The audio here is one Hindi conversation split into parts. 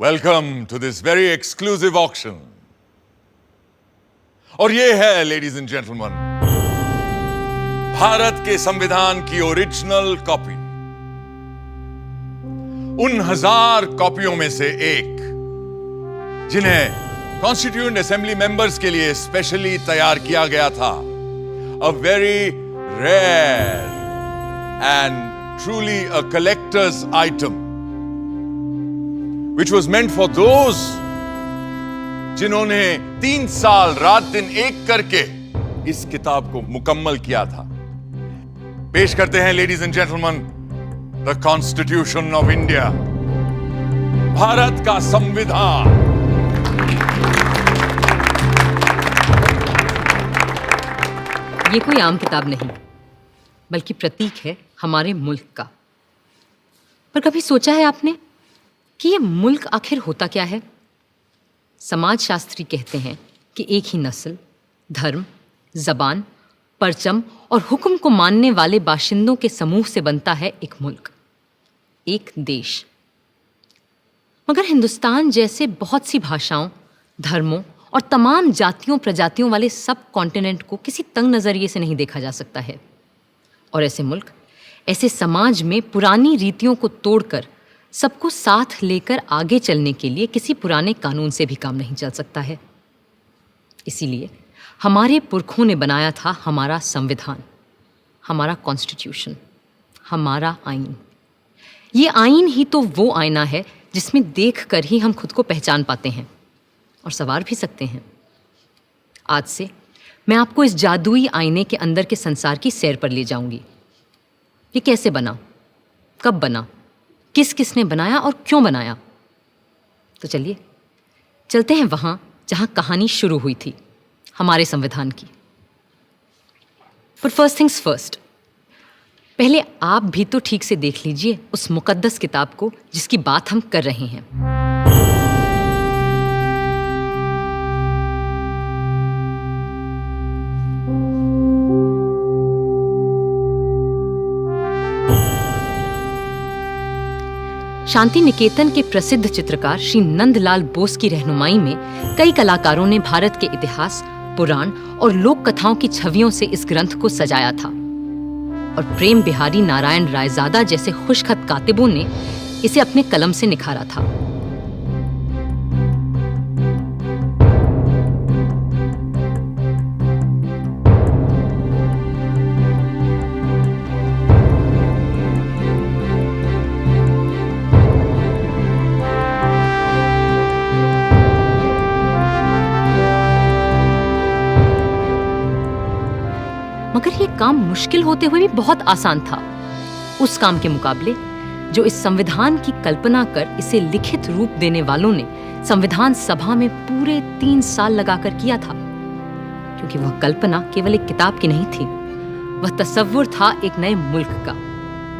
Welcome to this very exclusive auction. और ये है, ladies and gentlemen, भारत के संविधान की ओरिजिनल कॉपी। उन 1000 कॉपियों में से एक जिन्हें कॉन्स्टिट्यूएंट असेंबली मेंबर्स के लिए स्पेशली तैयार किया गया था। A very rare and truly a collector's item, which was meant for those जिन्होंने 3 साल रात दिन एक करके इस किताब को मुकम्मल किया था। पेश करते हैं ladies and gentleman, the constitution of India, Bharat का संविधान। ये कोई आम किताब नहीं, बल्कि प्रतीक है हमारे मुल्क का। पर कभी सोचा है आपने कि ये मुल्क आखिर होता क्या है? समाजशास्त्री कहते हैं कि एक ही नस्ल, धर्म, जबान, परचम और हुक्म को मानने वाले बाशिंदों के समूह से बनता है एक मुल्क, एक देश। मगर हिंदुस्तान जैसे बहुत सी भाषाओं, धर्मों और तमाम जातियों प्रजातियों वाले सब कॉन्टिनेंट को किसी तंग नज़रिए से नहीं देखा जा सकता है। और ऐसे मुल्क, ऐसे समाज में पुरानी रीतियों को तोड़कर सबको साथ लेकर आगे चलने के लिए किसी पुराने कानून से भी काम नहीं चल सकता है। इसीलिए हमारे पुरखों ने बनाया था हमारा संविधान, हमारा कॉन्स्टिट्यूशन, हमारा आईन। ये आईन ही तो वो आईना है जिसमें देखकर ही हम खुद को पहचान पाते हैं और संवार भी सकते हैं। आज से मैं आपको इस जादुई आईने के अंदर के संसार की सैर पर ले जाऊंगी। ये कैसे बना, कब बना, किस किसने बनाया और क्यों बनाया? तो चलिए चलते हैं वहाँ जहाँ कहानी शुरू हुई थी, हमारे संविधान की। पर फर्स्ट थिंग्स फर्स्ट, पहले आप भी तो ठीक से देख लीजिए उस मुकद्दस किताब को जिसकी बात हम कर रहे हैं। शांति निकेतन के प्रसिद्ध चित्रकार श्री नंदलाल बोस की रहनुमाई में कई कलाकारों ने भारत के इतिहास, पुराण और लोक कथाओं की छवियों से इस ग्रंथ को सजाया था। और प्रेम बिहारी नारायण रायजादा जैसे खुशखत कातिबों ने इसे अपने कलम से निखारा था। मगर ये काम मुश्किल होते हुए भी बहुत आसान था उस काम के मुकाबले जो इस संविधान की कल्पना कर इसे लिखित रूप देने वालों ने संविधान सभा में पूरे 3 साल लगाकर किया था। क्योंकि वह कल्पना केवल एक किताब की नहीं थी, वह तसव्वुर था एक नए मुल्क का,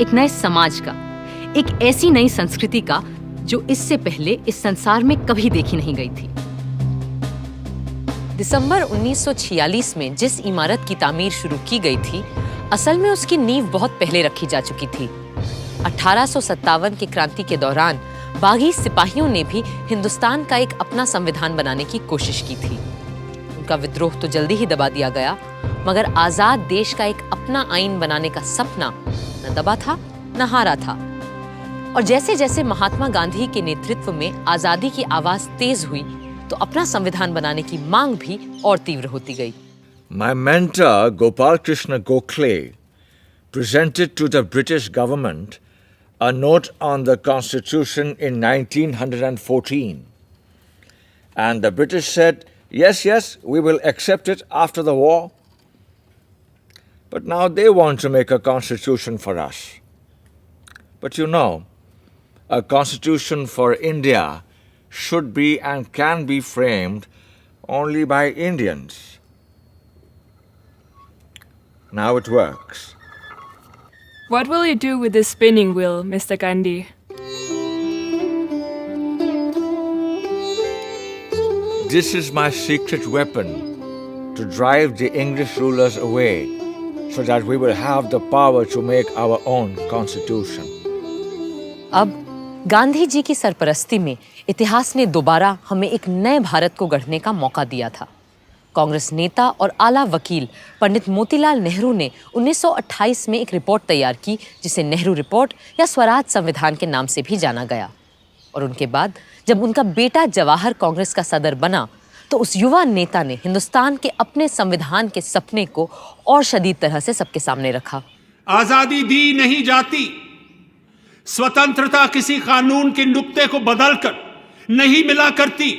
एक नए समाज का, एक ऐसी नई संस्कृति का जो इससे पहले इस संसार में कभी देखी नहीं गई थी। दिसंबर 1946 में जिस इमारत की तामीर शुरू की गई थी, असल में उसकी नींव बहुत पहले रखी जा चुकी थी। 1857 की क्रांति के दौरान बागी सिपाहियों ने भी हिंदुस्तान का एक अपना संविधान बनाने की कोशिश की थी। उनका विद्रोह तो जल्दी ही दबा दिया गया, मगर आजाद देश का एक अपना आईन बनाने का सपना न दबा था न हारा था। और जैसे जैसे महात्मा गांधी के नेतृत्व में आजादी की आवाज तेज हुई, तो अपना संविधान बनाने की मांग भी और तीव्र होती गई। My mentor Gopal Krishna Gokhale presented to the British government a note on the Constitution in 1914, and the British said, yes, we will accept it after the war. But now they want to make a constitution for us. But you know, a constitution for India should be and can be framed only by Indians. Now it works. What will you do with this spinning wheel, Mr. Gandhi? This is my secret weapon to drive the English rulers away so that we will have the power to make our own constitution. अब गांधी जी की सरपरस्ती में इतिहास ने दोबारा हमें एक नए भारत को गढ़ने का मौका दिया था। कांग्रेस नेता और आला वकील पंडित मोतीलाल नेहरू ने 1928 में एक रिपोर्ट तैयार की जिसे नेहरू रिपोर्ट या स्वराज संविधान के नाम से भी जाना गया। और उनके बाद जब उनका बेटा जवाहर कांग्रेस का सदर बना तो उस युवा नेता ने हिंदुस्तान के अपने संविधान के सपने को और शदीद तरह से सबके सामने रखा। आजादी दी नहीं जाती, स्वतंत्रता किसी कानून के नुक्ते को बदलकर नहीं मिला करती।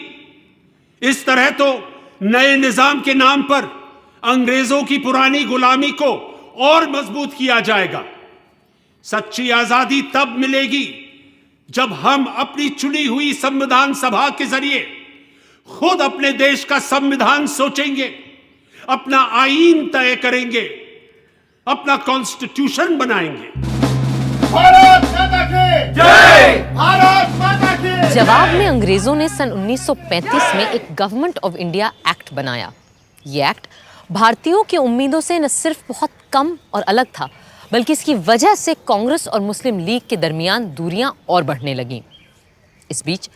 इस तरह तो नए निजाम के नाम पर अंग्रेजों की पुरानी गुलामी को और मजबूत किया जाएगा। सच्ची आजादी तब मिलेगी जब हम अपनी चुनी हुई संविधान सभा के जरिए खुद अपने देश का संविधान सोचेंगे, अपना आईन तय करेंगे, अपना कॉन्स्टिट्यूशन बनाएंगे। भारत माता की जय! भारत माता की जवाब में अंग्रेजों ने सन 1935 में एक गवर्नमेंट ऑफ इंडिया एक्ट बनाया। ये एक्ट भारतीयों की उम्मीदों से न सिर्फ बहुत कम और अलग था, बल्कि इसकी वजह से कांग्रेस और मुस्लिम लीग के दरमियान दूरियां और बढ़ने लगीं। इस बीच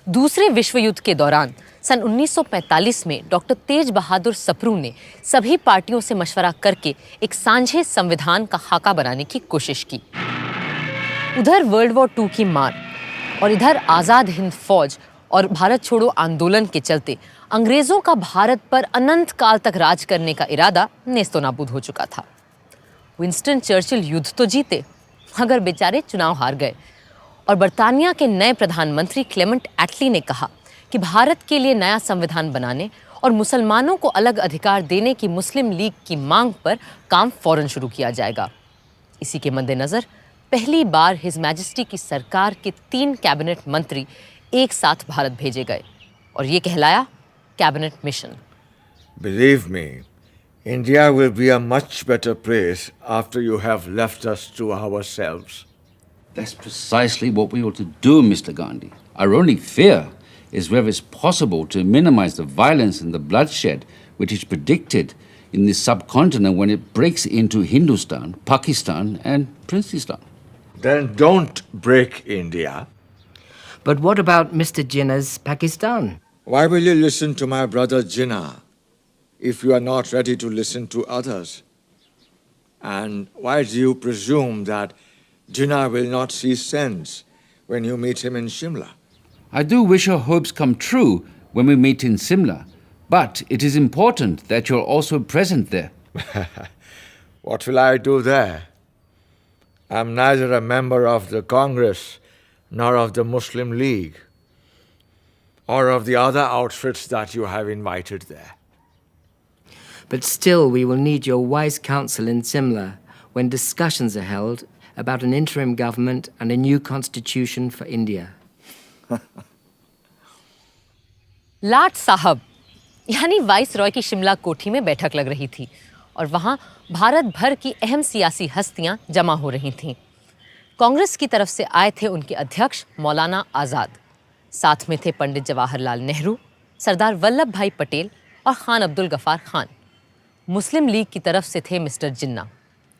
दूसरे विश्व युद्ध के दौरान सन 1945 में डॉक्टर तेज बहादुर सप्रू ने सभी पार्टियों से मशवरा करके एक सांझे संविधान का खाका बनाने की कोशिश की। उधर वर्ल्ड वॉर II की मार और इधर आज़ाद हिंद फौज और भारत छोड़ो आंदोलन के चलते अंग्रेजों का भारत पर अनंत काल तक राज करने का इरादा नेस्तो नाबूद हो चुका था। विंस्टन चर्चिल युद्ध तो जीते, मगर बेचारे चुनाव हार गए और बर्तानिया के नए प्रधानमंत्री क्लेमेंट एटली ने कहा कि भारत के लिए नया संविधान बनाने और मुसलमानों को अलग अधिकार देने की मुस्लिम लीग की मांग पर काम फौरन शुरू किया जाएगा। इसी के मद्देनजर पहली बार हिज मैजेस्टी की सरकार के 3 कैबिनेट मंत्री एक साथ भारत भेजे गए और ये कहलाया cabinet mission. Believe me, India will be a much better place after you have left us to ourselves. That's precisely what we ought to do, Mr. Gandhi. Our only fear is whether it's possible to minimize the violence and the bloodshed which is predicted in this subcontinent when it breaks into Hindustan, Pakistan, and Princeton. Then don't break India. But what about Mr. Jinnah's Pakistan? Why will you listen to my brother Jinnah if you are not ready to listen to others? And why do you presume that Jinnah will not see sense when you meet him in Shimla? I do wish your hopes come true when we meet in Simla, but it is important that you're also present there. What will I do there? I'm neither a member of the Congress nor of the Muslim League or of the other outfits that you have invited there. But still, we will need your wise counsel in Simla when discussions are held about an interim government and a new constitution for India. लाट साहब यानी वाइस रॉय की शिमला कोठी में बैठक लग रही थी और वहां भारत भर की अहम सियासी हस्तियां जमा हो रही थीं। कांग्रेस की तरफ से आए थे उनके अध्यक्ष मौलाना आज़ाद, साथ में थे पंडित जवाहरलाल नेहरू, सरदार वल्लभ भाई पटेल और खान अब्दुल गफ्फार खान। मुस्लिम लीग की तरफ से थे मिस्टर जिन्ना,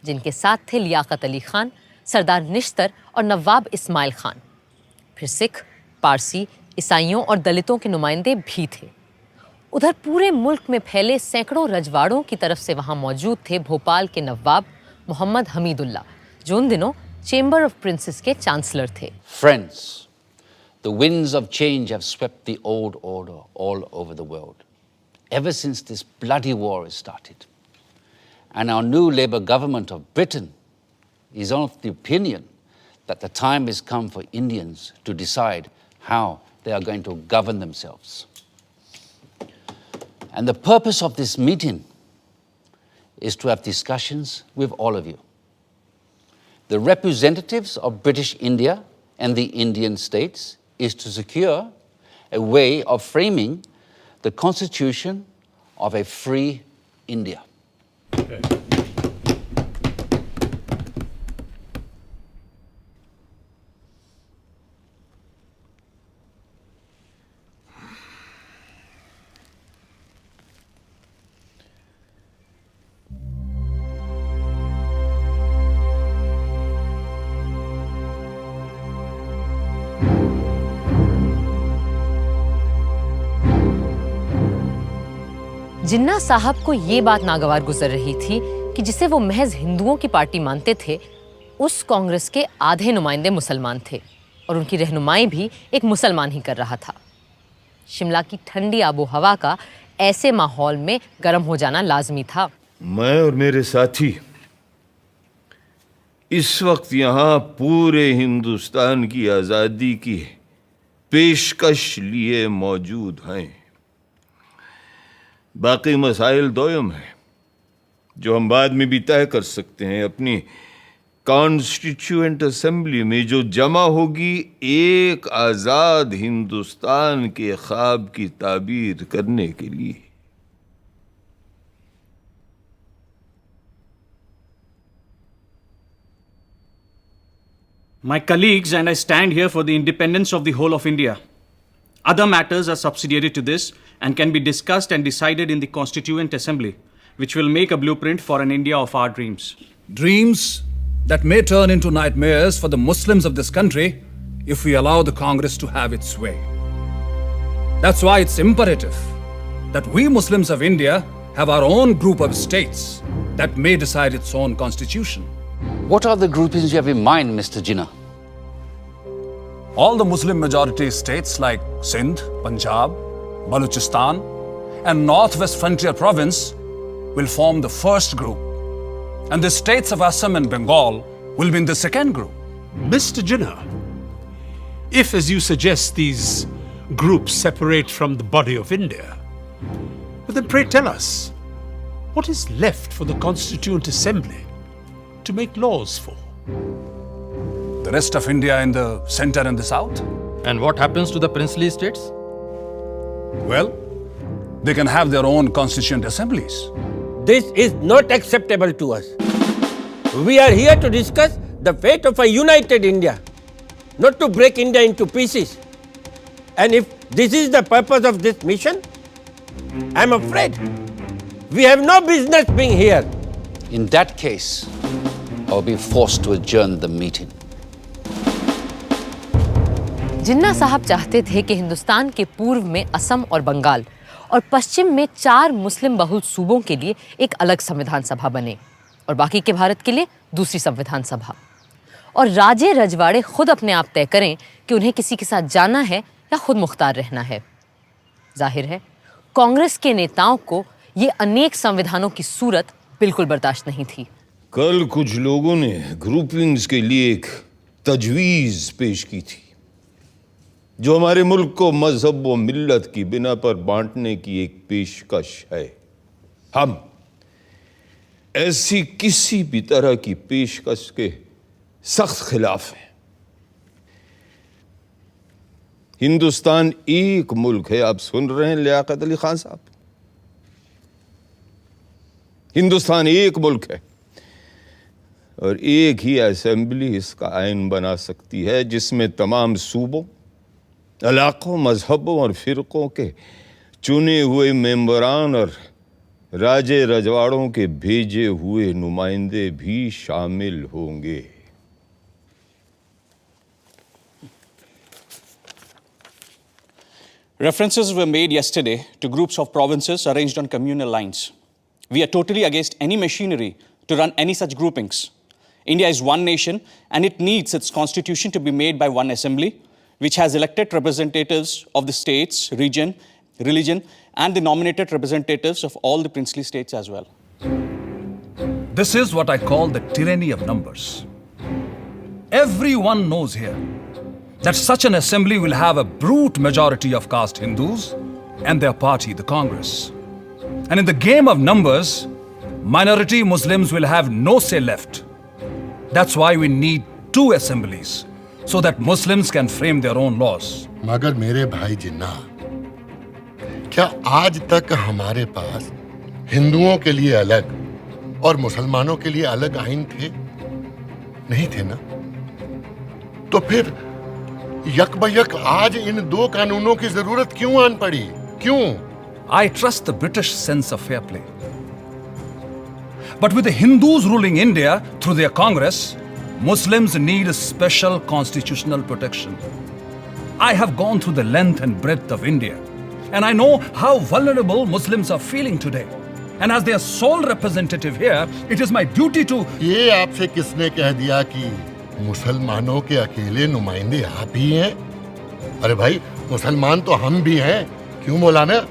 जिनके साथ थे लियाकत अली खान, सरदार निश्तर और नवाब इस्माइल खान। फिर सिख, पारसी, ईसाइयों और दलितों के नुमाइंदे भी थे। उधर पूरे मुल्क में फैले सैकड़ों रजवाड़ों की तरफ से वहां मौजूद थे भोपाल के नवाब मोहम्मद हमीदुल्ला, जो उन दिनों चेंबर ऑफ प्रिंसेस के चांसलर थे। Friends, the winds of change have swept the old order all over the world, ever since this bloody war has started. And our new Labour government of Britain is of the opinion that the time has come for Indians to decide how they are going to govern themselves. And the purpose of this meeting is to have discussions with all of you. The representatives of British India and the Indian states is to secure a way of framing the constitution of a free India. जिन्ना साहब को ये बात नागवार गुजर रही थी कि जिसे वो महज हिंदुओं की पार्टी मानते थे, उस कांग्रेस के आधे नुमाइंदे मुसलमान थे और उनकी रहनुमाई भी एक मुसलमान ही कर रहा था। शिमला की ठंडी आबो हवा का ऐसे माहौल में गर्म हो जाना लाजमी था। मैं और मेरे साथी इस वक्त यहाँ पूरे हिंदुस्तान की आज़ादी की पेशकश लिए मौजूद हैं। बाकी मसाइल दोयम हैं जो हम बाद में भी तय कर सकते हैं। अपनी कॉन्स्टिट्यूएंट असेंबली में जो जमा होगी एक आज़ाद हिंदुस्तान के ख्वाब की ताबीर करने के लिए। My colleagues and I stand here for the independence of the whole of India. Other matters are subsidiary to this and can be discussed and decided in the Constituent Assembly, which will make a blueprint for an India of our dreams. Dreams that may turn into nightmares for the Muslims of this country if we allow the Congress to have its way. That's why it's imperative that we Muslims of India have our own group of states that may decide its own constitution. What are the groupings you have in mind, Mr. Jinnah? All the Muslim majority states like Sindh, Punjab, Balochistan, and Northwest Frontier Province will form the first group. And the states of Assam and Bengal will be in the second group. Mr. Jinnah, if, as you suggest, these groups separate from the body of India, but then pray tell us, what is left for the Constituent Assembly to make laws for? The rest of India in the center and the south? And what happens to the princely states? Well, they can have their own constituent assemblies. This is not acceptable to us. We are here to discuss the fate of a united India, not to break India into pieces. And if this is the purpose of this mission, I'm afraid we have no business being here. In that case, I'll be forced to adjourn the meeting. जिन्ना साहब चाहते थे कि हिंदुस्तान के पूर्व में असम और बंगाल और पश्चिम में 4 मुस्लिम बहुल सूबों के लिए एक अलग संविधान सभा बने और बाकी के भारत के लिए दूसरी संविधान सभा, और राजे रजवाड़े खुद अपने आप तय करें कि उन्हें किसी के साथ जाना है या खुद मुख्तार रहना है। जाहिर है कांग्रेस के नेताओं को ये अनेक संविधानों की सूरत बिल्कुल बर्दाश्त नहीं थी। कल कुछ लोगों ने ग्रुपिंग्स के लिए एक तजवीज़ पेश की थी जो हमारे मुल्क को मजहब व मिल्लत की बिना पर बांटने की एक पेशकश है। हम ऐसी किसी भी तरह की पेशकश के सख्त खिलाफ हैं। हिंदुस्तान एक मुल्क है, आप सुन रहे हैं लियाकत अली खान साहब, हिंदुस्तान एक मुल्क है और एक ही असेंबली इसका आइन बना सकती है जिसमें तमाम सूबों, इलाकों, मजहबों और फिरकों के चुने हुए मेंबरान और राजे रजवाड़ों के भेजे हुए नुमाइंदे भी शामिल होंगे। References were made yesterday to groups of provinces arranged on communal lines. We are totally against any machinery to run any such groupings. India is one nation and it needs its constitution to be made by one assembly, which has elected representatives of the states, region, religion, and the nominated representatives of all the princely states as well. This is what I call the tyranny of numbers. Everyone knows here that such an assembly will have a brute majority of caste Hindus and their party, the Congress. And in the game of numbers, minority Muslims will have no say left. That's why we need 2 assemblies, so that Muslims can frame their own laws. मगर मेरे भाई जिन्ना, क्या आज तक हमारे पास हिंदुओं के लिए अलग और मुसलमानों के लिए अलग आइन थे? नहीं थे ना? तो फिर यकबयक आज इन 2 कानूनों की जरूरत क्यों आन पड़ी? क्यों? I trust the British sense of fair play. But with the Hindus ruling India through their Congress, Muslims need a special constitutional protection. I have gone through the length and breadth of India And I know how vulnerable Muslims are feeling today. And as their sole representative here, it is my duty to... ये आपसे किसने कह दिया कि मुसलमानों के अकेले नुमाइंदे आप ही हैं? अरे भाई, मुसलमान तो हम भी हैं, क्यों मौलाना?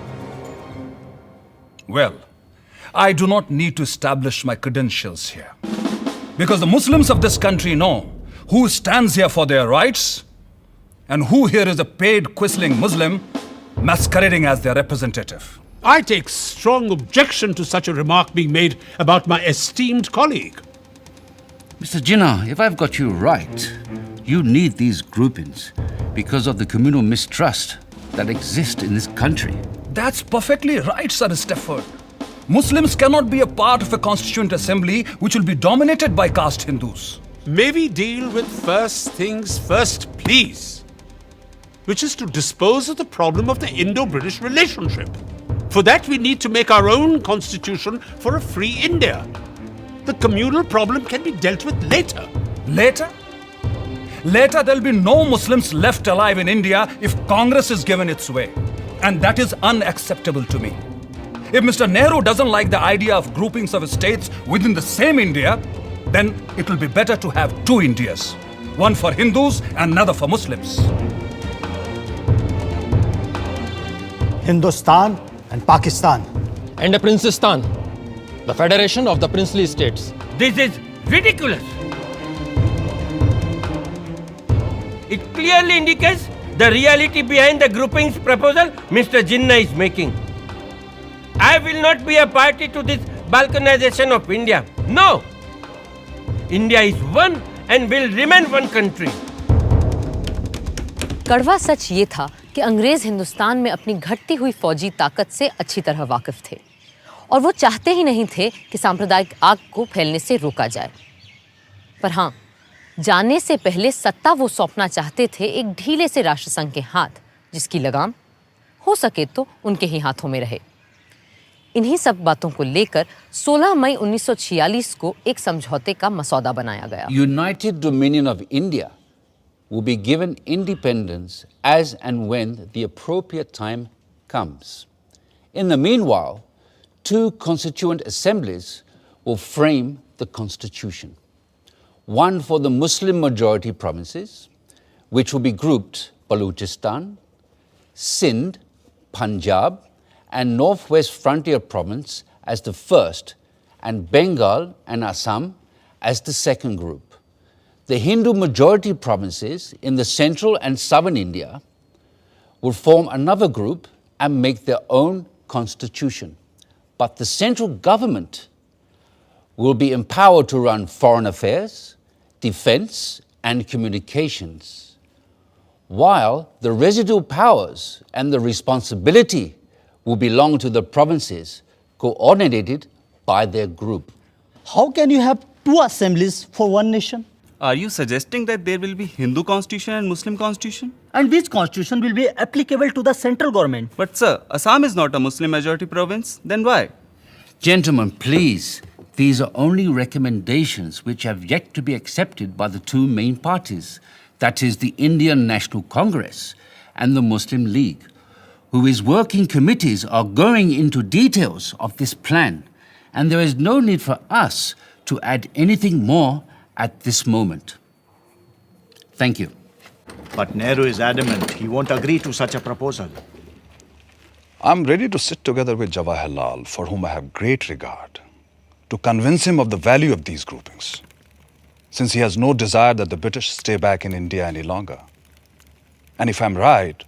Well, I do not need to establish my credentials here. Because the Muslims of this country know who stands here for their rights and who here is a paid quisling Muslim masquerading as their representative. I take strong objection to such a remark being made about my esteemed colleague. Mr. Jinnah, if I've got you right, you need these groupings because of the communal mistrust that exists in this country. That's perfectly right, Sir Stafford. Muslims cannot be a part of a constituent assembly which will be dominated by caste Hindus. May we deal with first things first, please, which is to dispose of the problem of the Indo-British relationship. For that, we need to make our own constitution for a free India. The communal problem can be dealt with later. Later? Later, there'll be no Muslims left alive in India if Congress is given its way. And that is unacceptable to me. If Mr. Nehru doesn't like the idea of groupings of states within the same India, then it will be better to have two Indias. One for Hindus and another for Muslims. Hindustan and Pakistan. And a Princestan, the federation of the princely states. This is ridiculous. It clearly indicates the reality behind the groupings proposal Mr. Jinnah is making. I will not be a party to this balkanization of India. No! India is one and will remain one country. कड़वा सच ये था कि अंग्रेज हिंदुस्तान में अपनी घटती हुई फौजी ताकत से अच्छी तरह वाकिफ थे और वो चाहते ही नहीं थे कि सांप्रदायिक आग को फैलने से रोका जाए। पर हाँ, जाने से पहले सत्ता वो सौंपना चाहते थे एक ढीले से राष्ट्रसंघ के हाथ, जिसकी लगाम हो सके तो उनके ही हाथों में रहे। इन्हीं सब बातों को लेकर 16 मई 1946 को एक समझौते का मसौदा बनाया गया। United Dominion of India will be given independence as and when the appropriate time comes. In the meanwhile, two constituent assemblies will frame the constitution. One for the Muslim majority provinces, which will be grouped Balochistan, Sindh, Punjab, and Northwest Frontier Province as the first, and Bengal and Assam as the second group. The Hindu majority provinces in the central and southern India will form another group and make their own constitution. But the central government will be empowered to run foreign affairs, defense, and communications, while the residual powers and the responsibility will belong to the provinces coordinated by their group. How can you have two assemblies for one nation? Are you suggesting that there will be Hindu constitution and Muslim constitution? And which constitution will be applicable to the central government? But sir, Assam is not a Muslim majority province. Then why? Gentlemen, please, these are only recommendations which have yet to be accepted by the two main parties, that is the Indian National Congress and the Muslim League, whose working committees are going into details of this plan, and there is no need for us to add anything more at this moment. Thank you. But Nehru is adamant he won't agree to such a proposal. I'm ready to sit together with Jawaharlal, for whom I have great regard, to convince him of the value of these groupings, since he has no desire that the British stay back in India any longer. And if I'm right,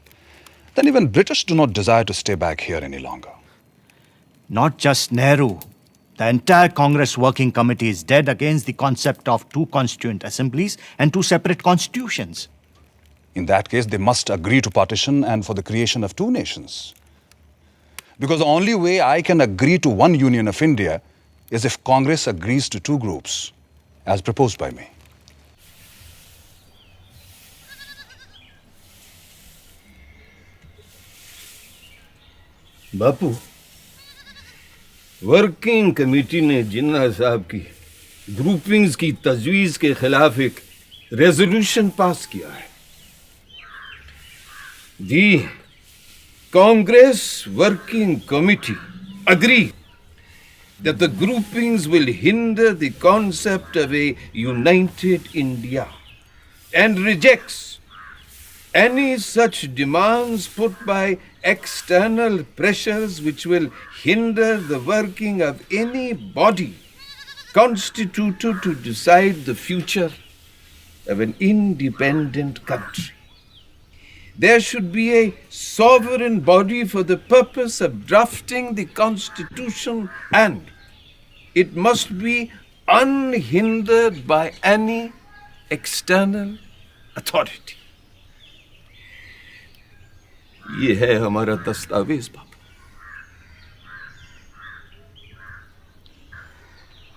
then even British do not desire to stay back here any longer. Not just Nehru. The entire Congress Working Committee is dead against the concept of two constituent assemblies and two separate constitutions. In that case, they must agree to partition and for the creation of two nations. Because the only way I can agree to one union of India is if Congress agrees to two groups, as proposed by me. Bapu, working committee ने जिन्ना साहब की ग्रुपिंग्स की तजवीज़ के खिलाफ एक रेजोल्यूशन पास किया है। Congress Working Committee agree that the groupings will hinder the concept of a united India and rejects any such demands put by external pressures which will hinder the working of any body constituted to decide the future of an independent country. There should be a sovereign body for the purpose of drafting the Constitution, and it must be unhindered by any external authority. ये है हमारा दस्तावेज बाबू।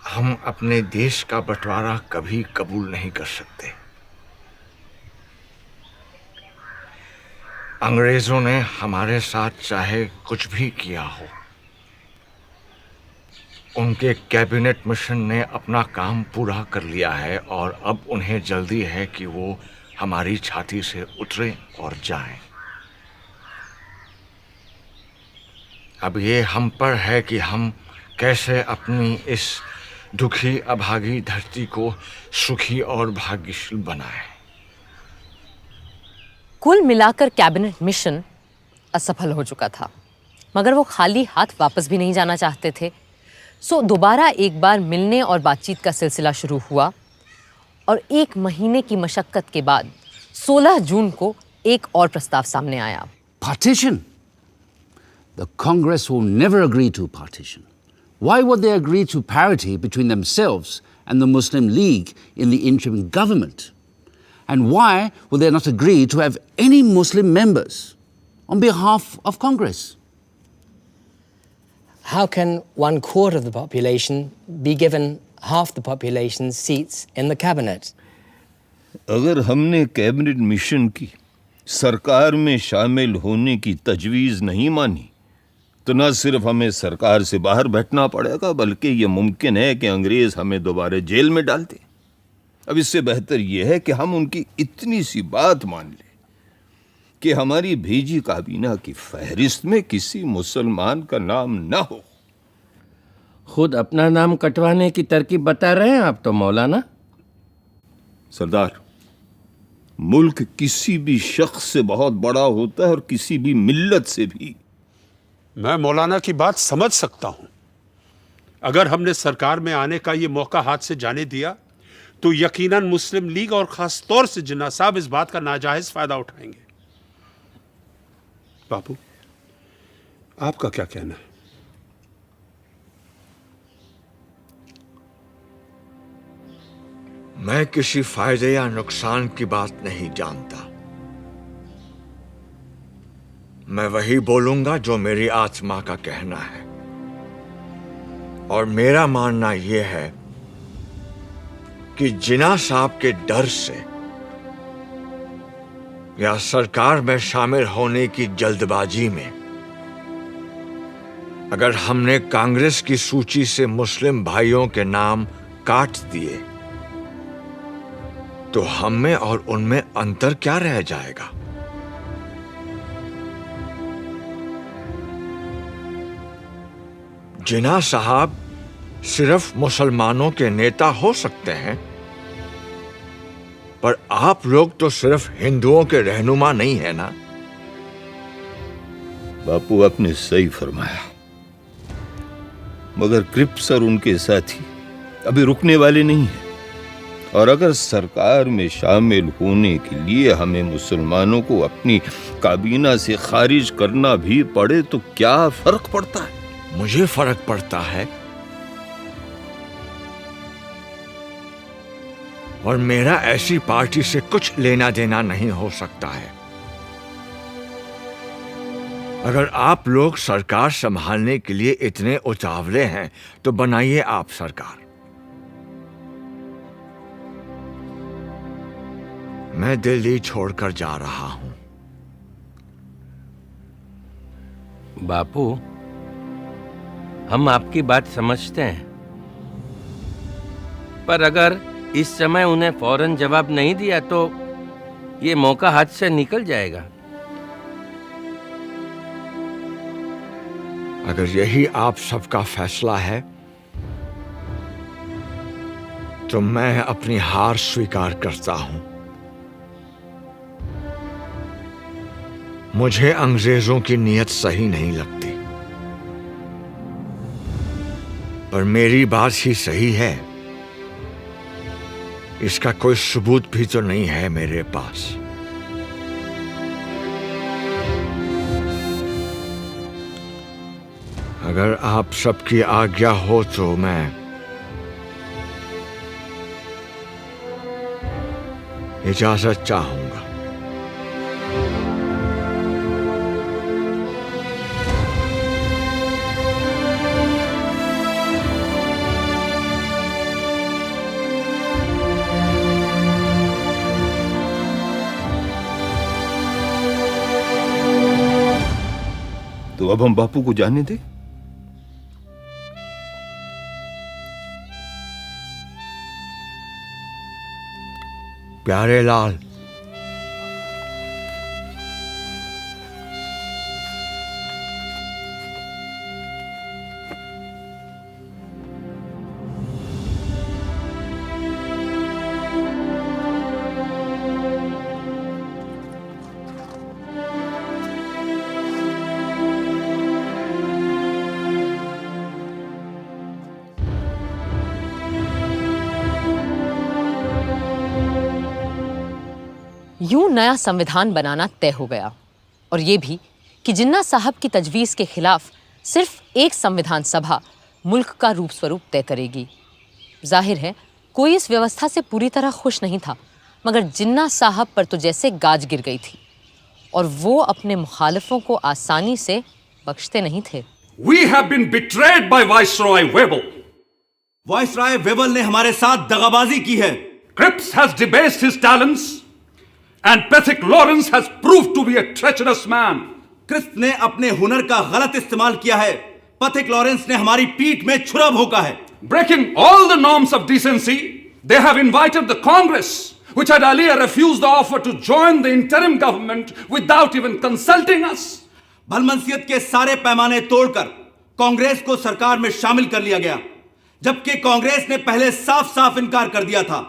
हम अपने देश का बंटवारा कभी कबूल नहीं कर सकते। अंग्रेजों ने हमारे साथ चाहे कुछ भी किया हो, उनके कैबिनेट मिशन ने अपना काम पूरा कर लिया है और अब उन्हें जल्दी है कि वो हमारी छाती से उतरे और जाएं। अब ये हम पर है कि हम कैसे अपनी इस दुखी अभागी धरती को सुखी और भाग्यशील बनाएं। कुल मिलाकर कैबिनेट मिशन असफल हो चुका था, मगर वो खाली हाथ वापस भी नहीं जाना चाहते थे। सो दोबारा एक बार मिलने और बातचीत का सिलसिला शुरू हुआ और 1 महीने की मशक्कत के बाद 16 जून को एक और प्रस्ताव सामने आया। Partition? The Congress will never agree to partition. Why would they agree to parity between themselves and the Muslim League in the interim government? And why will they not agree to have any Muslim members on behalf of Congress? How can 1/4 of the population be given half the population's seats in the cabinet? अगर हमने कैबिनेट मिशन की सरकार में शामिल होने की तजवीज़ नहीं मानी तो न सिर्फ हमें सरकार से बाहर बैठना पड़ेगा, बल्कि ये मुमकिन है कि अंग्रेज हमें दोबारा जेल में डाल दें। अब इससे बेहतर यह है कि हम उनकी इतनी सी बात मान लें कि हमारी भेजी काबीना की फहरिस्त में किसी मुसलमान का नाम ना हो। खुद अपना नाम कटवाने की तरकीब बता रहे हैं आप तो मौलाना। सरदार, मुल्क किसी भी शख्स से बहुत बड़ा होता है और किसी भी मिल्लत से भी। मैं मौलाना की बात समझ सकता हूं। अगर हमने सरकार में आने का ये मौका हाथ से जाने दिया तो यकीनन मुस्लिम लीग और खास तौर से जिन्ना साहब इस बात का नाजायज फायदा उठाएंगे। बापू, आपका क्या कहना है? मैं किसी फायदे या नुकसान की बात नहीं जानता। मैं वही बोलूंगा जो मेरी आत्मा का कहना है, और मेरा मानना यह है कि जिन्ना साहब के डर से या सरकार में शामिल होने की जल्दबाजी में अगर हमने कांग्रेस की सूची से मुस्लिम भाइयों के नाम काट दिए तो हम में और उनमें अंतर क्या रह जाएगा? जिन्ना साहब सिर्फ मुसलमानों के नेता हो सकते हैं, पर आप लोग तो सिर्फ हिंदुओं के रहनुमा नहीं है ना। बापू, आपने सही फरमाया, मगर क्रिप्स और उनके साथी अभी रुकने वाले नहीं हैं, और अगर सरकार में शामिल होने के लिए हमें मुसलमानों को अपनी काबीना से खारिज करना भी पड़े तो क्या फर्क पड़ता है? मुझे फर्क पड़ता है, और मेरा ऐसी पार्टी से कुछ लेना देना नहीं हो सकता है। अगर आप लोग सरकार संभालने के लिए इतने उतावले हैं तो बनाइए आप सरकार। मैं दिल्ली छोड़कर जा रहा हूं। बापू, हम आपकी बात समझते हैं, पर अगर इस समय उन्हें फौरन जवाब नहीं दिया तो ये मौका हाथ से निकल जाएगा। अगर यही आप सबका फैसला है तो मैं अपनी हार स्वीकार करता हूं। मुझे अंग्रेजों की नीयत सही नहीं लगती, पर मेरी बात ही सही है। इसका कोई सबूत भी तो नहीं है मेरे पास। अगर आप सबकी आज्ञा हो तो मैं इजाजत चाहूंगा। तो अब हम बापू को जाने दें। प्यारे लाल, यूं नया संविधान बनाना तय हो गया, और ये भी कि जिन्ना साहब की तजवीज़ के खिलाफ सिर्फ एक संविधान सभा मुल्क का रूप स्वरूप तय करेगी। जाहिर है कोई इस व्यवस्था से पूरी तरह खुश नहीं था, मगर जिन्ना साहब पर तो जैसे गाज गिर गई थी, और वो अपने मुखालिफों को आसानी से बख्शते नहीं थे। We have been betrayed by Viceroy Webel. Viceroy Wavell ने हमारे साथ दगाबाजी की है। Cripps has debased his talents, and Pethick Lawrence has proved to be a treacherous man. Crisp ने अपने हुनर का गलत इस्तेमाल किया है। पथिक लॉरेंस ने हमारी पीठ में छुरा भोंका है। Breaking all the norms of decency, they have invited the Congress, which had earlier refused the offer to join the interim government without even consulting us. भलमनसियत के सारे पैमाने तोड़कर कांग्रेस को सरकार में शामिल कर लिया गया, जबकि कांग्रेस ने पहले साफ साफ इनकार कर दिया था।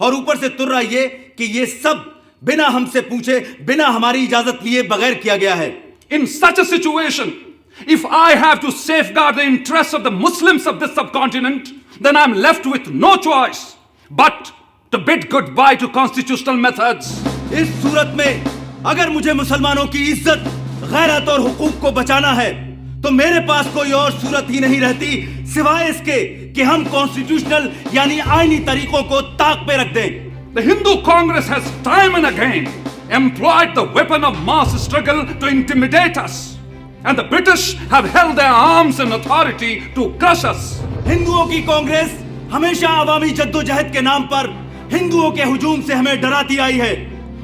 और ऊपर से तुर्रा ये कि ये सब बिना हमसे पूछे, बिना हमारी इजाजत लिए बगैर किया गया है। In such a situation, if I have to safeguard the interests of the Muslims of this subcontinent, then I'm left with no choice but to bid goodbye to constitutional methods. इस सूरत में अगर मुझे मुसलमानों की इज्जत, गैरत और हुकूक को बचाना है, तो मेरे पास कोई और सूरत ही नहीं रहती सिवाय इसके कि हम कॉन्स्टिट्यूशनल यानी आईनी तरीकों को ताक पे रख दें। The Hindu Congress has time and again employed the weapon of mass struggle to intimidate us, and the British have held their arms in authority to crush us. हिंदुओं की कांग्रेस हमेशा अवामी जद्दोजहद के नाम पर हिंदुओं के हुजूम से हमें डराती आई है,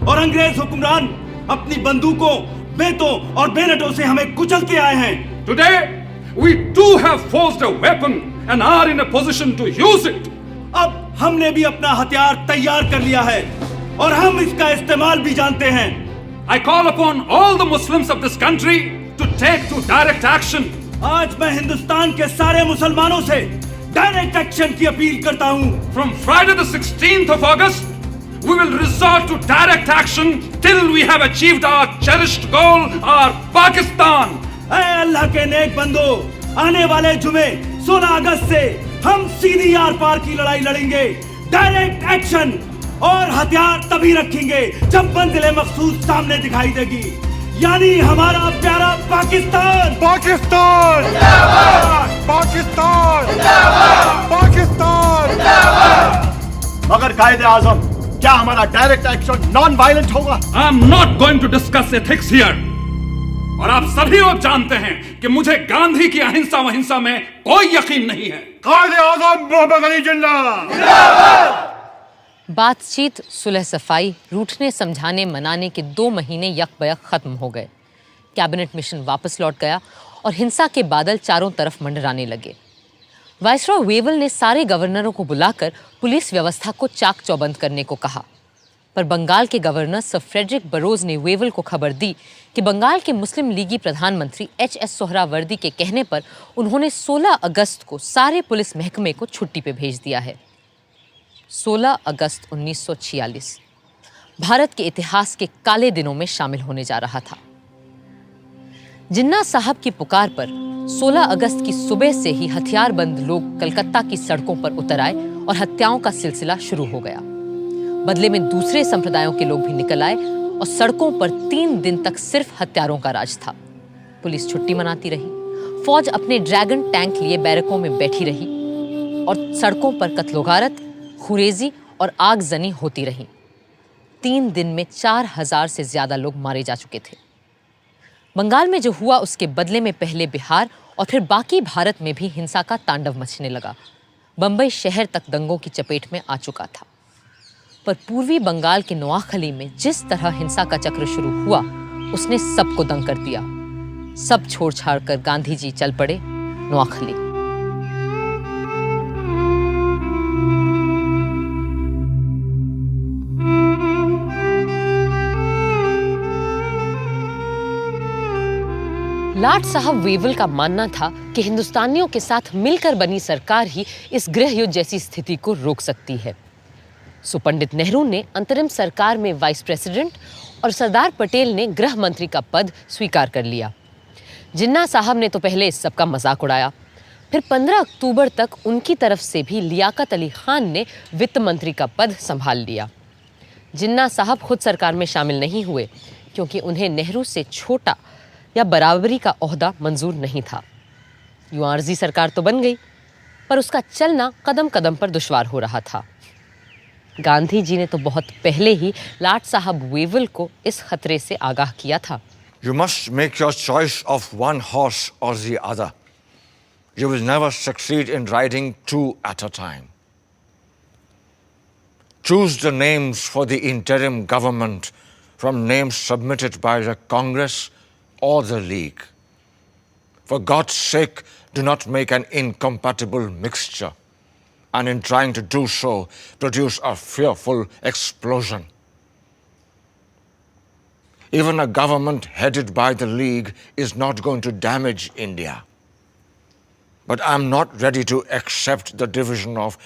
और अंग्रेज हुक्मरान अपनी बंदूकों, बेतों और बेनटों से हमें कुचलते आए हैं। Today, we too have forged a weapon and are in a position to use it. अब हमने भी अपना हथियार तैयार कर लिया है और हम इसका इस्तेमाल भी जानते हैं। I call upon all the Muslims of this country to take to direct action. आज मैं हिंदुस्तान के सारे मुसलमानों से डायरेक्ट एक्शन की अपील करता हूँ। From Friday the 16th of August, we will resort to direct action till we have achieved our cherished goal, our Pakistan. ऐ अल्लाह के नेक बंदो, आने वाले जुमे 16 अगस्त से हम सीधी आर पार की लड़ाई लड़ेंगे। डायरेक्ट एक्शन और हथियार तभी रखेंगे जब मंजिल मखसूस सामने दिखाई देगी, यानी हमारा प्यारा पाकिस्तान। पाकिस्तान पाकिस्तान पाकिस्तान। मगर कायदे आजम, क्या हमारा डायरेक्ट एक्शन नॉन वायलेंट होगा? I am not going to discuss ethics here. और आप सभी लोग जानते हैं कि मुझे गांधी की अहिंसा वहिंसा में कोई यकीन नहीं है। कायदे आजम मोहम्मद अली जिन्ना। बातचीत, सुलह सफाई, रूठने समझाने मनाने के 2 महीने यकबयक खत्म हो गए। कैबिनेट मिशन वापस लौट गया और हिंसा के बादल चारों तरफ मंडराने लगे। वाइसरॉय वेवल ने सारे गवर्नरों को बुलाकर पुलिस व्यवस्था को चाक चौबंद करने को कहा। पर बंगाल के गवर्नर सर फ्रेडरिक बरोज ने वेवल को खबर दी कि बंगाल के मुस्लिम लीगी प्रधानमंत्री एच.एस. सोहरावर्दी के कहने पर उन्होंने 16 अगस्त को सारे पुलिस महकमे को छुट्टी पे भेज दिया है। 16 अगस्त 1946 भारत के इतिहास के काले दिनों में शामिल होने जा रहा था। जिन्ना साहब की पुकार पर 16 अगस्त की सुबह से ही हथियारबंद लोग कलकत्ता की सड़कों पर उतर आए और हत्याओं का सिलसिला शुरू हो गया। बदले में दूसरे संप्रदायों के लोग भी निकल आए और सड़कों पर 3 दिन तक सिर्फ हत्यारों का राज था। पुलिस छुट्टी मनाती रही, फौज अपने ड्रैगन टैंक लिए बैरकों में बैठी रही और सड़कों पर कत्लोगारत, खुरेजी और आगजनी होती रही। 3 दिन में 4000 से ज्यादा लोग मारे जा चुके थे। बंगाल में जो हुआ उसके बदले में पहले बिहार और फिर बाकी भारत में भी हिंसा का तांडव मचने लगा। बंबई शहर तक दंगों की चपेट में आ चुका था। पर पूर्वी बंगाल के नोआखली में जिस तरह हिंसा का चक्र शुरू हुआ उसने सबको दंग कर दिया। सब छोड़ छाड़ कर गांधी जी चल पड़े नोआखली। लाट साहब वेवल का मानना था कि हिंदुस्तानियों के साथ मिलकर बनी सरकार ही इस गृह युद्ध जैसी स्थिति को रोक सकती है। सो पंडित नेहरू ने अंतरिम सरकार में वाइस प्रेसिडेंट और सरदार पटेल ने गृह मंत्री का पद स्वीकार कर लिया। जिन्ना साहब ने तो पहले इस सब का मजाक उड़ाया, फिर 15 अक्टूबर तक उनकी तरफ से भी लियाकत अली खान ने वित्त मंत्री का पद संभाल लिया। जिन्ना साहब खुद सरकार में शामिल नहीं हुए क्योंकि उन्हें नेहरू से छोटा या बराबरी का ओहदा मंजूर नहीं था। यूं आर्जी सरकार तो बन गई, पर उसका चलना कदम कदम पर दुश्वार हो रहा था। गांधी जी ने तो बहुत पहले ही लाट साहब वेवल को इस खतरे से आगाह किया था। You must make your choice of one horse or the other. You will never succeed in riding 2 at a time. Choose the names for the interim government from names submitted by the Congress or the League. For God's sake, do not make an incompatible mixture, and in trying to do so, produce a fearful explosion. Even a government headed by the League is not going to damage India. But I'm not ready to accept the division of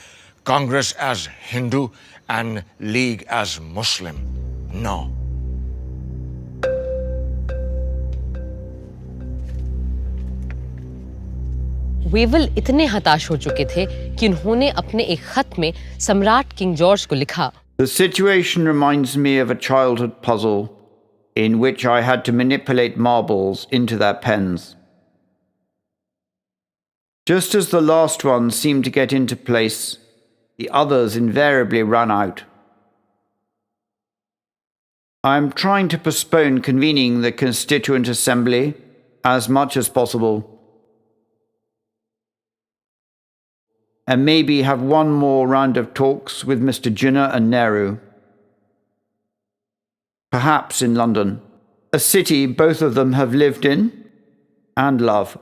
Congress as Hindu and League as Muslim. No. Wavell इतने हताश हो चुके थे कि उन्होंने अपने एक खत में सम्राट किंग जॉर्ज को लिखा, The situation reminds me of a childhood puzzle in which I had to manipulate marbles into their pens. Just as the last one seemed to get into place, the others invariably ran out. I am trying to postpone convening the Constituent Assembly as much as possible, and maybe have one more round of talks with Mr. Jinnah and Nehru. Perhaps in London, a city both of them have lived in and love.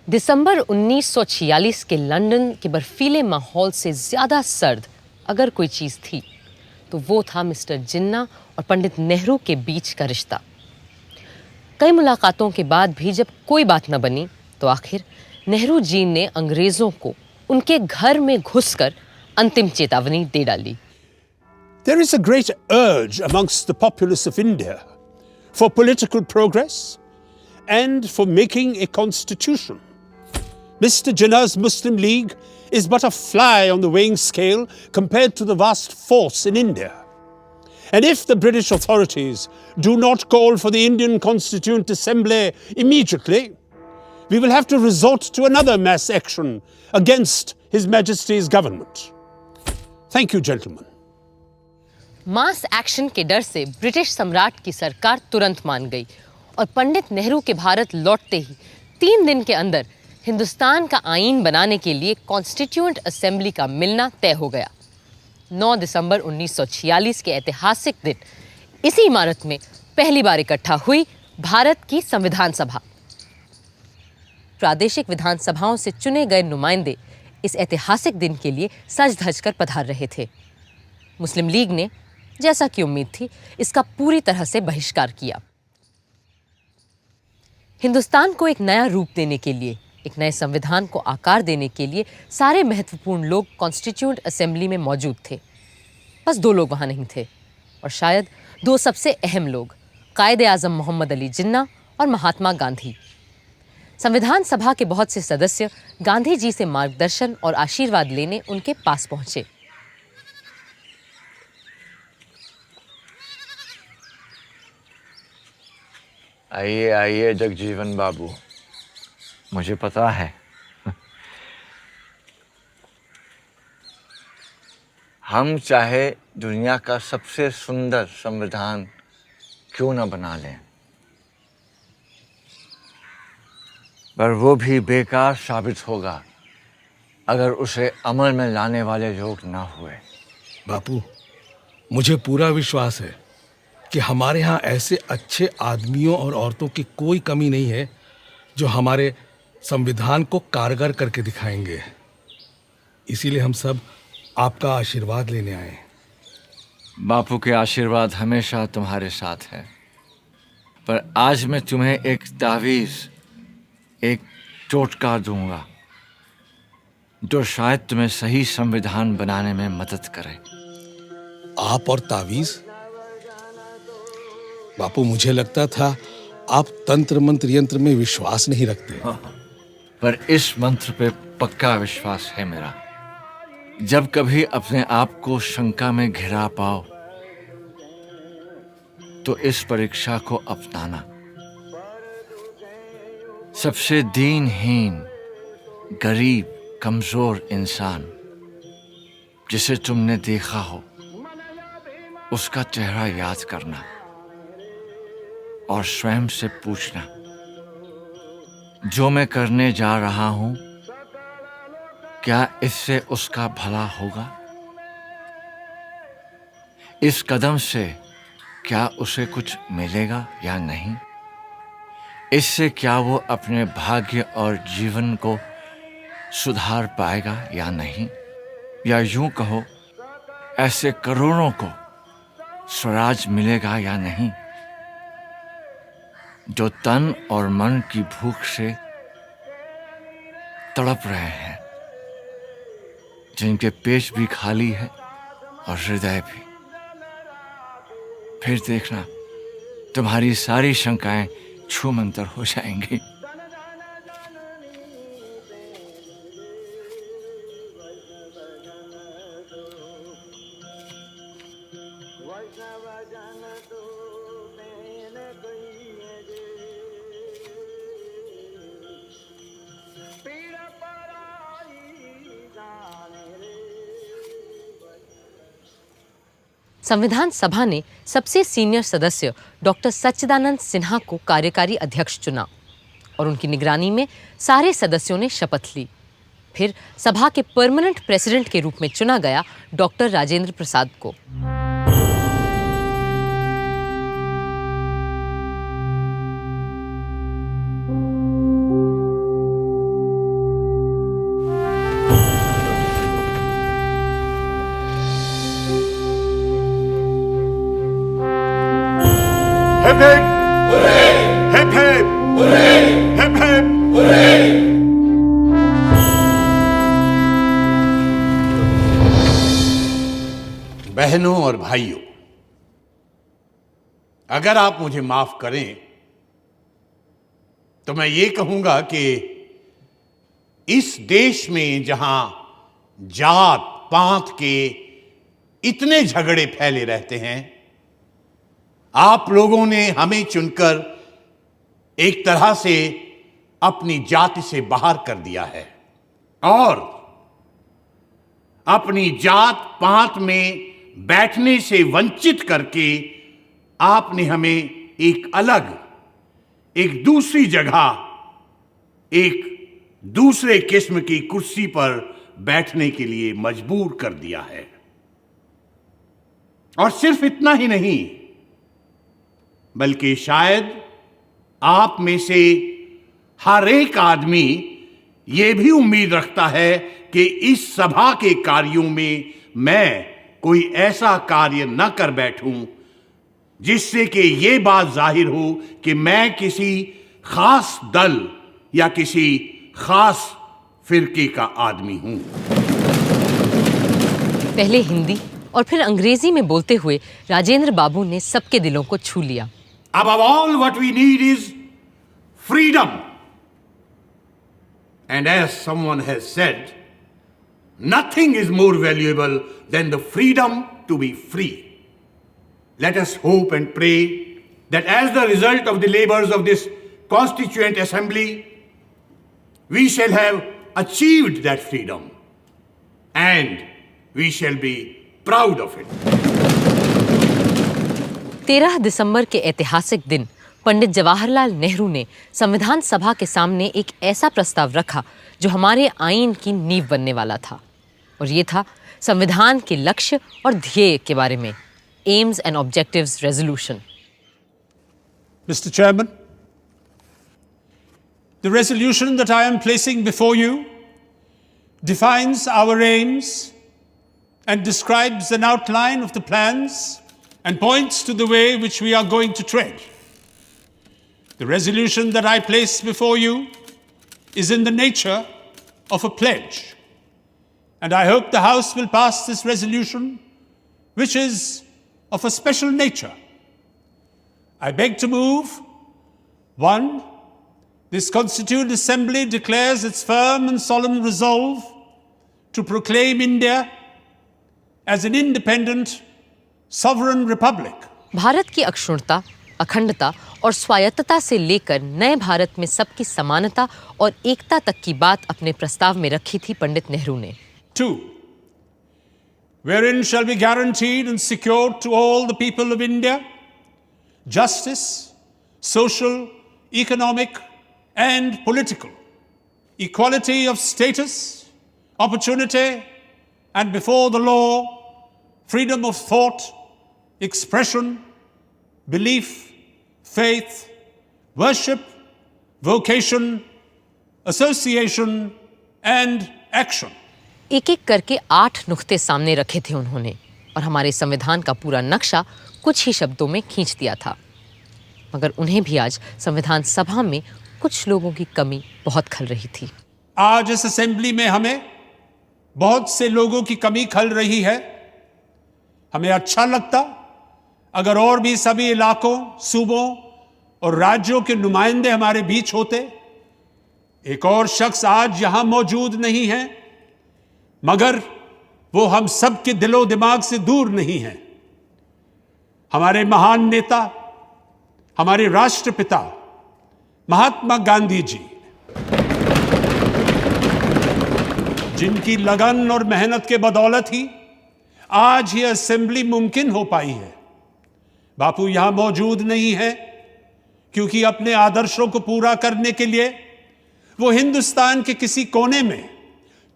दिसंबर 1946 के लंदन के बर्फीले माहौल से ज्यादा सर्द अगर कोई चीज थी तो वो था मिस्टर जिन्ना और पंडित नेहरू के बीच का रिश्ता। कई मुलाकातों के बाद भी जब कोई बात न बनी तो आखिर नेहरू जी ने अंग्रेजों को उनके घर में घुसकर अंतिम चेतावनी दे डाली। There is a great urge amongst the populace of India for political progress and for making a constitution. Mr. Jinnah's Muslim League is but a fly on the weighing scale compared to the vast force in India. And if the British authorities do not call for the Indian Constituent Assembly immediately, we will have to resort to another mass action against His Majesty's government. Thank you, gentlemen. Mass action के डर से ब्रिटिश सम्राट की सरकार तुरंत मान गई और पंडित नेहरू के भारत लौटते ही 3 दिन के अंदर हिंदुस्तान का आईन बनाने के लिए कॉन्स्टिट्यूएंट असेंबली का मिलना तय हो गया। 9 दिसंबर 1946 के ऐतिहासिक दिन इसी इमारत में पहली बार इकट्ठा हुई भारत की संविधान सभा। प्रादेशिक विधानसभाओं से चुने गए नुमाइंदे इस ऐतिहासिक दिन के लिए सज धज कर पधार रहे थे। मुस्लिम लीग ने जैसा कि उम्मीद थी, इसका पूरी तरह से बहिष्कार किया। हिंदुस्तान को एक नया रूप देने के लिए, एक नए संविधान को आकार देने के लिए सारे महत्वपूर्ण लोग कॉन्स्टिट्यूएंट असेंबली में मौजूद थे। बस 2 लोग वहां नहीं थे, और शायद 2 सबसे अहम लोग, कायदे आजम मोहम्मद अली जिन्ना और महात्मा गांधी। संविधान सभा के बहुत से सदस्य गांधी जी से मार्गदर्शन और आशीर्वाद लेने उनके पास पहुंचे। आइए आइए जगजीवन बाबू, मुझे पता है हम चाहे दुनिया का सबसे सुंदर संविधान क्यों न बना लें, पर वो भी बेकार साबित होगा अगर उसे अमल में लाने वाले लोग ना हुए। बापू, मुझे पूरा विश्वास है कि हमारे यहाँ ऐसे अच्छे आदमियों और औरतों की कोई कमी नहीं है जो हमारे संविधान को कारगर करके दिखाएंगे। इसीलिए हम सब आपका आशीर्वाद लेने आए। बापू के आशीर्वाद हमेशा तुम्हारे साथ है, पर आज मैं तुम्हें एक तावीज़, एक टोटका दूंगा जो शायद तुम्हें सही संविधान बनाने में मदद करे। आप और तावीज़? बापू, मुझे लगता था आप तंत्र मंत्र यंत्र में विश्वास नहीं रखते। पर इस मंत्र पे पक्का विश्वास है मेरा। जब कभी अपने आप को शंका में घिरा पाओ तो इस परीक्षा को अपनाना। सबसे दीनहीन, गरीब, कमजोर इंसान जिसे तुमने देखा हो, उसका चेहरा याद करना और स्वयं से पूछना, जो मैं करने जा रहा हूं, क्या इससे उसका भला होगा? इस कदम से क्या उसे कुछ मिलेगा या नहीं? इससे क्या वो अपने भाग्य और जीवन को सुधार पाएगा या नहीं? या यूं कहो, ऐसे करोड़ों को स्वराज मिलेगा या नहीं जो तन और मन की भूख से तड़प रहे हैं, जिनके पेट भी खाली है और हृदय भी। फिर देखना, तुम्हारी सारी शंकाएं छूमंतर हो जाएंगी। संविधान सभा ने सबसे सीनियर सदस्य डॉक्टर सच्चिदानंद सिन्हा को कार्यकारी अध्यक्ष चुना और उनकी निगरानी में सारे सदस्यों ने शपथ ली। फिर सभा के परमानेंट प्रेसिडेंट के रूप में चुना गया डॉक्टर राजेंद्र प्रसाद को। Hip hip! Hooray! Hip hip! Hooray! Hip hip! Hooray! बहनों और भाइयों, अगर आप मुझे माफ करें तो मैं ये कहूंगा कि इस देश में जहां जात पात के इतने झगड़े फैले रहते हैं, आप लोगों ने हमें चुनकर एक तरह से अपनी जाति से बाहर कर दिया है और अपनी जात पात में बैठने से वंचित करके आपने हमें एक अलग, एक दूसरी जगह, एक दूसरे किस्म की कुर्सी पर बैठने के लिए मजबूर कर दिया है। और सिर्फ इतना ही नहीं, बल्कि शायद आप में से हर एक आदमी यह भी उम्मीद रखता है कि इस सभा के कार्यों में मैं कोई ऐसा कार्य न कर बैठूं जिससे कि ये बात जाहिर हो कि मैं किसी खास दल या किसी खास फिरके का आदमी हूं। पहले हिंदी और फिर अंग्रेजी में बोलते हुए राजेंद्र बाबू ने सबके दिलों को छू लिया। Above all, what we need is freedom. And as someone has said, nothing is more valuable than the freedom to be free. Let us hope and pray that as the result of the labors of this Constituent Assembly, we shall have achieved that freedom and we shall be proud of it. 13 दिसंबर के ऐतिहासिक दिन पंडित जवाहरलाल नेहरू ने संविधान सभा के सामने एक ऐसा प्रस्ताव रखा जो हमारे आईन की नींव बनने वाला था, और ये था संविधान के लक्ष्य और ध्येय के बारे में, AIIMS and objectives resolution. Mr. Chairman, the resolution that I am placing before you defines our aims and describes an outline of the plans and points to the way which we are going to tread. The resolution that I place before you is in the nature of a pledge, and I hope the House will pass this resolution, which is of a special nature. I beg to move, 1, this Constituent Assembly declares its firm and solemn resolve to proclaim India as an independent, sovereign republic. Bharat की अक्षुण्णता, अखंडता और स्वायत्तता से लेकर नए भारत में सबकी समानता और एकता तक की बात अपने प्रस्ताव में रखी थी पंडित नेहरू ने। 2, wherein shall be guaranteed and secured to all the people of India justice, social, economic, and political, equality of status, opportunity, and before the law, freedom of thought, expression, belief, faith, worship, vocation, association, and action. एक एक करके 8 नुक्ते सामने रखे थे उन्होंने, और हमारे संविधान का पूरा नक्शा कुछ ही शब्दों में खींच दिया था। मगर उन्हें भी आज संविधान सभा में कुछ लोगों की कमी बहुत खल रही थी। आज इस असेंबली में हमें बहुत से लोगों की कमी खल रही है। हमें अच्छा लगता अगर और भी सभी इलाकों, सूबों और राज्यों के नुमाइंदे हमारे बीच होते। एक और शख्स आज यहां मौजूद नहीं है, मगर वो हम सब के दिलो दिमाग से दूर नहीं है। हमारे महान नेता, हमारे राष्ट्रपिता महात्मा गांधी जी, जिनकी लगन और मेहनत के बदौलत ही आज ये असेंबली मुमकिन हो पाई है। बापू यहां मौजूद नहीं है क्योंकि अपने आदर्शों को पूरा करने के लिए वो हिंदुस्तान के किसी कोने में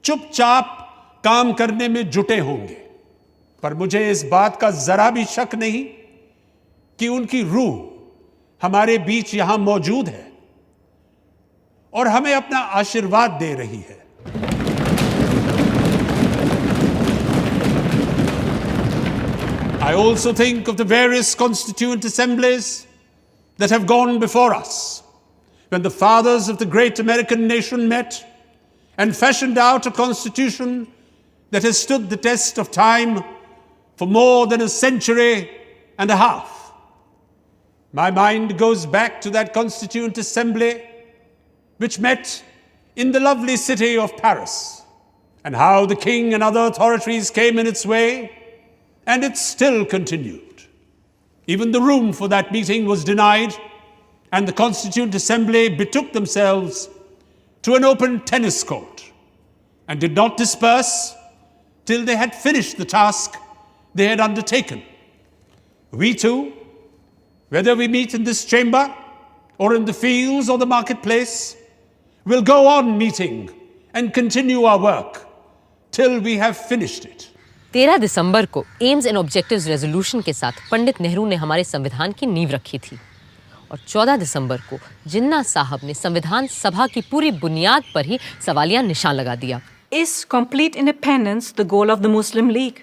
चुपचाप काम करने में जुटे होंगे। पर मुझे इस बात का जरा भी शक नहीं कि उनकी रूह हमारे बीच यहां मौजूद है और हमें अपना आशीर्वाद दे रही है। I also think of the various constituent assemblies that have gone before us, when the fathers of the great American nation met and fashioned out a constitution that has stood the test of time for more than a century and a half. My mind goes back to that Constituent Assembly which met in the lovely city of Paris, and how the king and other authorities came in its way, and it still continued. Even the room for that meeting was denied, and the Constituent Assembly betook themselves to an open tennis court and did not disperse till they had finished the task they had undertaken. We too, whether we meet in this chamber or in the fields or the marketplace, will go on meeting and continue our work till we have finished it. 13 दिसंबर को एम्स एंड ऑब्जेक्टिव्स रेजोल्यूशन के साथ पंडित नेहरू ने हमारे संविधान की नींव रखी थी, और 14 दिसंबर को जिन्ना साहब ने संविधान सभा की पूरी बुनियाद पर ही सवालिया निशान लगा दिया। Is complete independence the goal of the Muslim League?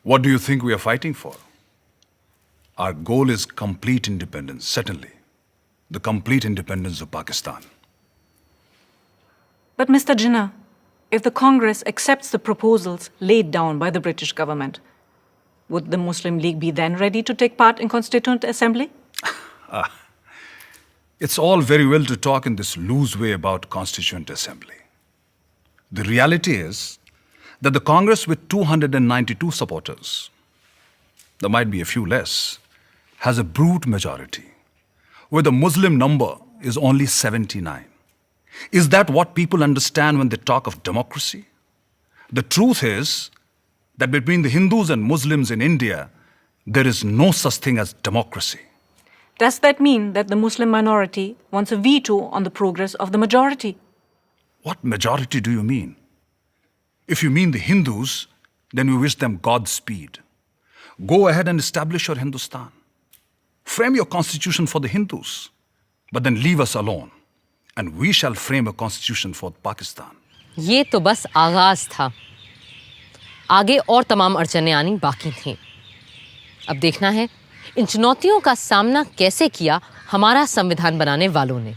What do you think we are fighting for? Our goal is complete independence, certainly. The complete independence of Pakistan. But Mr. Jinnah, if the Congress accepts the proposals laid down by the British government, would the Muslim League be then ready to take part in Constituent Assembly? It's all very well to talk in this loose way about Constituent Assembly. The reality is that the Congress with 292 supporters, there might be a few less, has a brute majority, where the Muslim number is only 79. Is that what people understand when they talk of democracy? The truth is that between the Hindus and Muslims in India, there is no such thing as democracy. Does that mean that the Muslim minority wants a veto on the progress of the majority? What majority do you mean? If you mean the Hindus, then we wish them Godspeed. Go ahead and establish your Hindustan. Frame your constitution for the Hindus, but then leave us alone, and we shall frame a constitution for Pakistan. ये तो बस आगाज था। आगे और तमाम अड़चनें आनी बाकी थीं। अब देखना है इन चुनौतियों का सामना कैसे किया हमारा संविधान बनाने वालों ने।